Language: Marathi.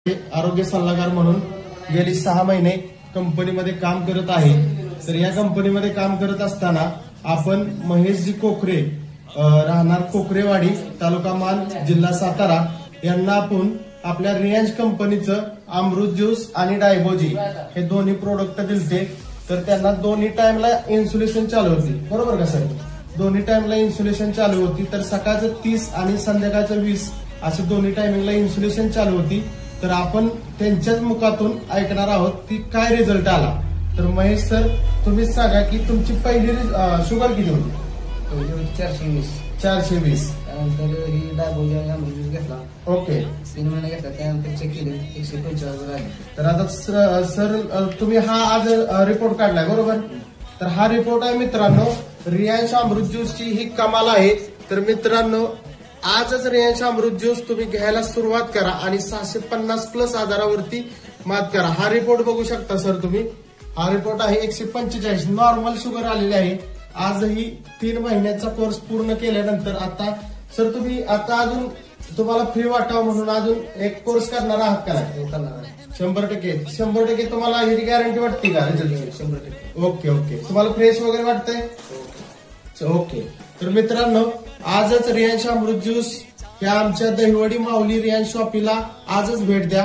आरोग्य सल्लागार म्हणून गेली 6 महिने कंपनीमध्ये काम करत आहे। तर या कंपनीमध्ये काम करत असताना आपण महेशजी कोकरे राहणार कोकरेवाडी तालुका मान जिल्हा सातारा यांना आपण आपल्या रियांश कंपनीचं अमृत ज्यूस आणि डायबोजी हे दोन्ही प्रोडक्ट दिलते। तर त्यांना दोन्ही टाइमला इन्सुलेशन चालू होती, बरोबर का सर? दोन्ही टाइमला इन्सुलेशन चालू होती। तर सकाळचं 30 आणि संध्याकाळचं 20 असे दोन्ही टायमिंगला इन्सुलेशन चालू होती। तर आपण त्यांच्याच मुखातून ऐकणार आहोत की काय रिझल्ट आला। तर महेश सर, तुम्हीच सांगा की तुमची पहिली शुगर किती होती? 420। त्यानंतर ही डायबोजी आणि अमृत ज्यूस घेतला। ओके, 3 महिने घेतला, त्यानंतर चेक केले 145 झाले। तर आता सर तुम्ही हा आज रिपोर्ट काढलाय, बरोबर? तर हा रिपोर्ट आहे मित्रांनो, रियांश अमृत ज्यूसची ही कमाल आहे। तर मित्रांनो, आजच रियांश अमृत ज्यूस तुम्ही घ्यायला सुरुवात करा आणि 650+ आजारावरती मात करा। हा रिपोर्ट बघू शकता सर तुम्ही, हा रिपोर्ट आहे 145 नॉर्मल शुगर आलेली आहे। आजही 3 महिन्याचा कोर्स पूर्ण केल्यानंतर आता सर तुम्ही आता अजून तुम्हाला फ्री वाटावं म्हणून अजून एक कोर्स करणार आहात का? 100% तुम्हाला ही गॅरंटी वाटते का रिझल्ट? 100%। ओके ओके, तुम्हाला फ्रेश वगैरे वाटतंय? ओके, तर मित्रांनो, आजच रियांश अमृत ज्यूस या आमच्या दहिवडी माऊली रियांश शॉपीला आजच भेट द्या।